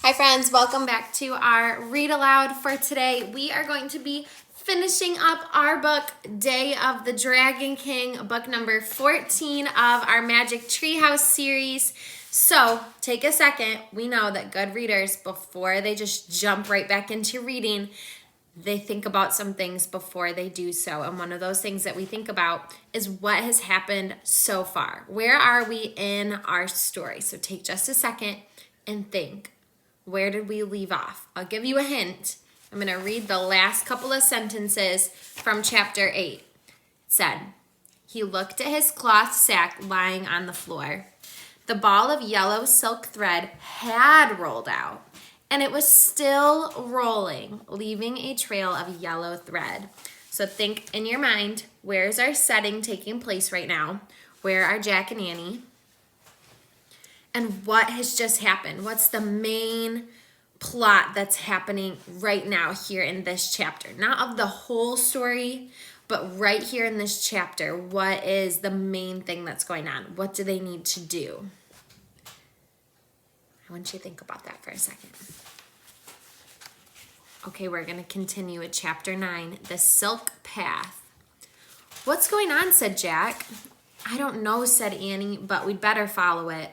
Hi friends, welcome back to our Read Aloud for today. We are going to be finishing up our book, Day of the Dragon King, book number 14 of our Magic Treehouse series. So take a second. We know that good readers, before they just jump right back into reading, they think about some things before they do so. And one of those things that we think about is what has happened so far. Where are we in our story? So take just a second and think. Where did we leave off? I'll give you a hint. I'm going to read the last couple of sentences from chapter 8. It said, he looked at his cloth sack lying on the floor. The ball of yellow silk thread had rolled out, and it was still rolling, leaving a trail of yellow thread. So think in your mind, where's our setting taking place right now? Where are Jack and Annie? And what has just happened? What's the main plot that's happening right now here in this chapter? Not of the whole story, but right here in this chapter, what is the main thing that's going on? What do they need to do? I want you to think about that for a second. Okay, we're going to continue with chapter 9, the Silk Path. What's going on, said Jack. I don't know, said Annie, but we'd better follow it.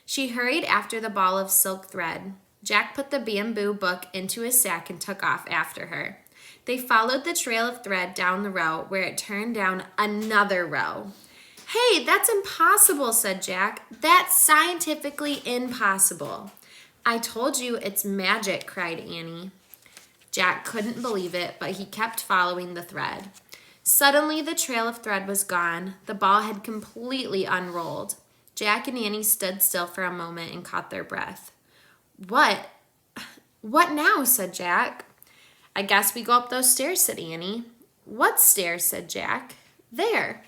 She hurried after the ball of silk thread. Jack put the bamboo book into his sack and took off after her. They followed the trail of thread down the row where it turned down another row. Hey, that's impossible, said Jack. That's scientifically impossible. I told you it's magic, cried Annie. Jack couldn't believe it, but he kept following the thread. Suddenly, the trail of thread was gone. The ball had completely unrolled. Jack and Annie stood still for a moment and caught their breath. What now, said Jack. I guess we go up those stairs, said Annie. What stairs, said Jack. There.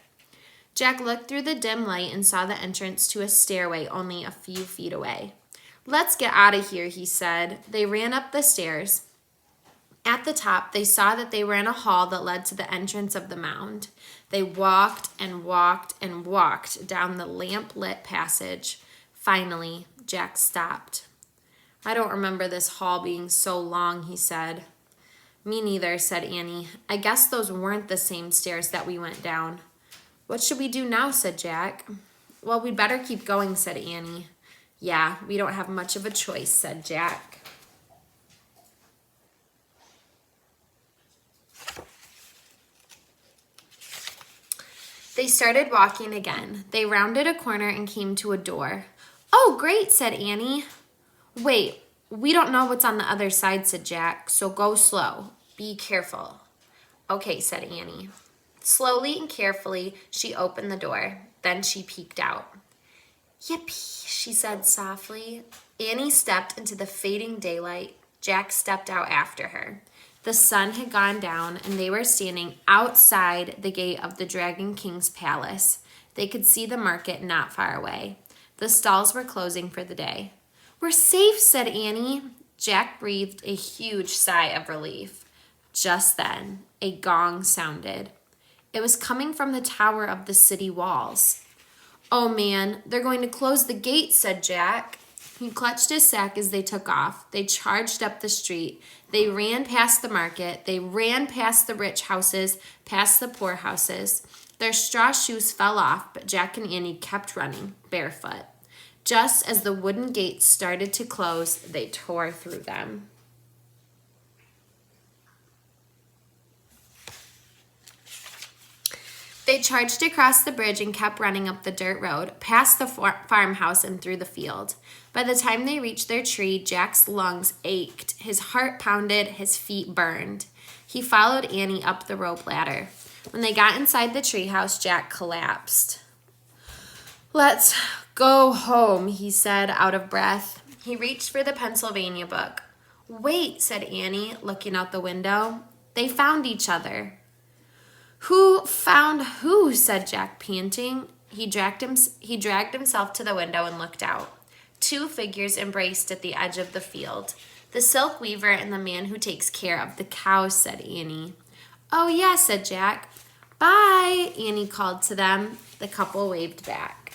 Jack looked through the dim light and saw the entrance to a stairway only a few feet away. Let's get out of here, he said. They ran up the stairs. At the top, they saw that they were in a hall that led to the entrance of the mound. They walked and walked and walked down the lamp-lit passage. Finally, Jack stopped. I don't remember this hall being so long, he said. Me neither, said Annie. I guess those weren't the same stairs that we went down. What should we do now, said Jack. Well, we'd better keep going, said Annie. Yeah, we don't have much of a choice, said Jack. They started walking again. They rounded a corner and came to a door. Oh, great, said Annie. Wait, we don't know what's on the other side, said Jack, so go slow. Be careful. Okay, said Annie. Slowly and carefully, she opened the door. Then she peeked out. Yippee, she said softly. Annie stepped into the fading daylight. Jack stepped out after her. The sun had gone down, and they were standing outside the gate of the Dragon King's palace. They could see the market not far away. The stalls were closing for the day. We're safe, said Annie. Jack breathed a huge sigh of relief. Just then, a gong sounded. It was coming from the tower of the city walls. Oh, man, they're going to close the gate, said Jack. He clutched his sack as they took off. They charged up the street. They ran past the market. They ran past the rich houses, past the poor houses. Their straw shoes fell off, but Jack and Annie kept running, barefoot. Just as the wooden gates started to close, they tore through them. They charged across the bridge and kept running up the dirt road, past the farmhouse and through the field. By the time they reached their tree, Jack's lungs ached. His heart pounded, his feet burned. He followed Annie up the rope ladder. When they got inside the treehouse, Jack collapsed. Let's go home, he said, out of breath. He reached for the Pennsylvania book. Wait, said Annie, looking out the window. They found each other. Who found who, said Jack, panting. He dragged himself to the window and looked out. Two figures embraced at the edge of the field. The silk weaver and the man who takes care of the cows, said Annie. Oh, yeah, said Jack. Bye, Annie called to them. The couple waved back.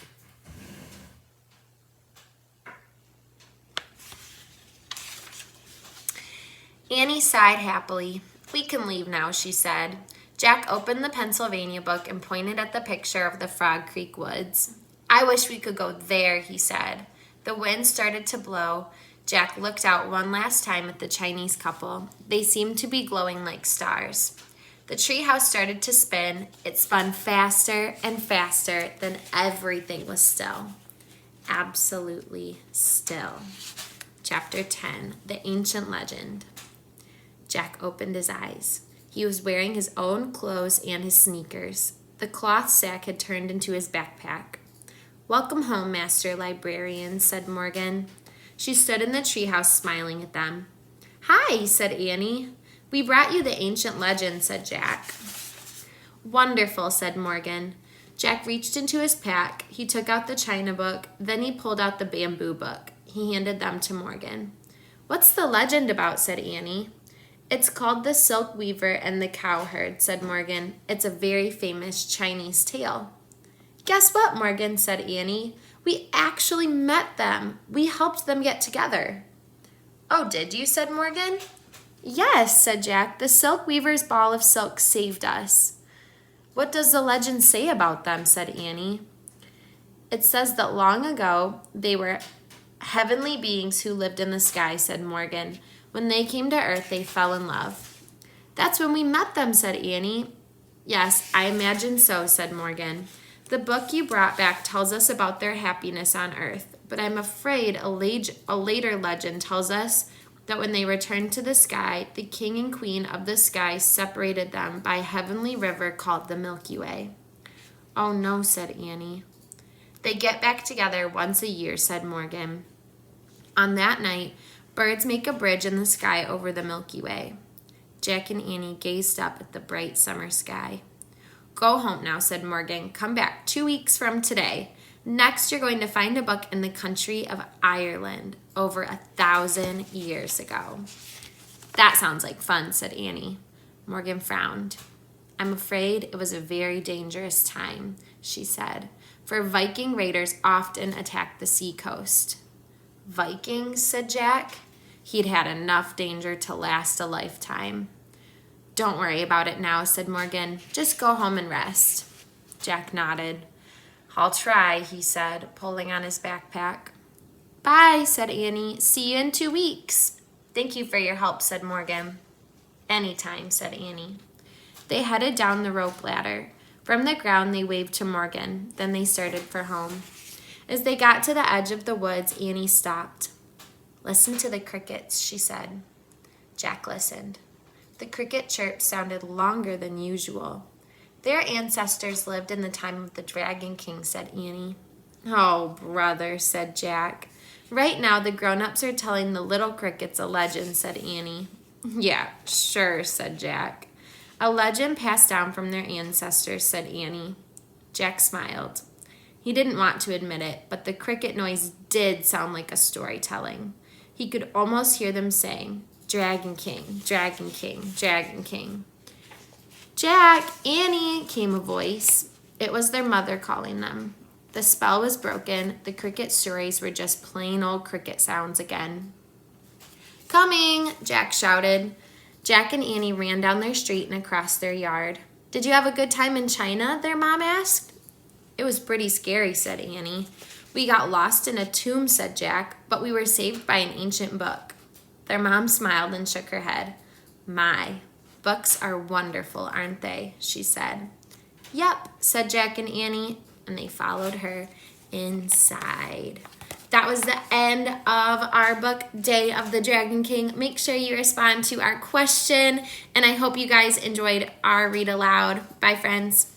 Annie sighed happily. We can leave now, she said. Jack opened the Pennsylvania book and pointed at the picture of the Frog Creek woods. I wish we could go there, he said. The wind started to blow. Jack looked out one last time at the Chinese couple. They seemed to be glowing like stars. The treehouse started to spin. It spun faster and faster, then everything was still. Absolutely still. Chapter 10, The Ancient Legend. Jack opened his eyes. He was wearing his own clothes and his sneakers. The cloth sack had turned into his backpack. Welcome home, Master Librarian, said Morgan. She stood in the treehouse smiling at them. Hi, said Annie. We brought you the ancient legend, said Jack. Wonderful, said Morgan. Jack reached into his pack. He took out the china book. Then he pulled out the bamboo book. He handed them to Morgan. What's the legend about, said Annie. It's called The Silk Weaver and the Cowherd, said Morgan. It's a very famous Chinese tale. Guess what, Morgan, said Annie. We actually met them. We helped them get together. Oh, did you, said Morgan. Yes, said Jack. The Silk Weaver's ball of silk saved us. What does the legend say about them, said Annie. It says that long ago they were heavenly beings who lived in the sky, said Morgan. When they came to earth, they fell in love. That's when we met them, said Annie. Yes, I imagine so, said Morgan. The book you brought back tells us about their happiness on earth, but I'm afraid a later legend tells us that when they returned to the sky, the king and queen of the sky separated them by a heavenly river called the Milky Way. Oh no, said Annie. They get back together once a year, said Morgan. On that night, birds make a bridge in the sky over the Milky Way. Jack and Annie gazed up at the bright summer sky. Go home now, said Morgan. Come back 2 weeks from today. Next, you're going to find a book in the country of Ireland over 1,000 years ago. That sounds like fun, said Annie. Morgan frowned. I'm afraid it was a very dangerous time, she said, for Viking raiders often attacked the seacoast. Vikings, said Jack. He'd had enough danger to last a lifetime. Don't worry about it now, said Morgan. Just go home and rest. Jack nodded. I'll try, he said, pulling on his backpack. Bye, said Annie. See you in 2 weeks. Thank you for your help, said Morgan. Anytime, said Annie. They headed down the rope ladder. From the ground, they waved to Morgan. Then they started for home. As they got to the edge of the woods, Annie stopped. Listen to the crickets, she said. Jack listened. The cricket chirp sounded longer than usual. Their ancestors lived in the time of the Dragon King, said Annie. Oh, brother, said Jack. Right now, the grown-ups are telling the little crickets a legend, said Annie. Yeah, sure, said Jack. A legend passed down from their ancestors, said Annie. Jack smiled. He didn't want to admit it, but the cricket noise did sound like a storytelling. He could almost hear them saying, Dragon King, Dragon King, Dragon King. Jack, Annie, came a voice. It was their mother calling them. The spell was broken. The cricket stories were just plain old cricket sounds again. Coming, Jack shouted. Jack and Annie ran down their street and across their yard. Did you have a good time in China? Their mom asked. It was pretty scary, said Annie. We got lost in a tomb, said Jack, but we were saved by an ancient book. Their mom smiled and shook her head. My, books are wonderful, aren't they? She said. Yep, said Jack and Annie, and they followed her inside. That was the end of our book, Day of the Dragon King. Make sure you respond to our question, and I hope you guys enjoyed our read aloud. Bye, friends.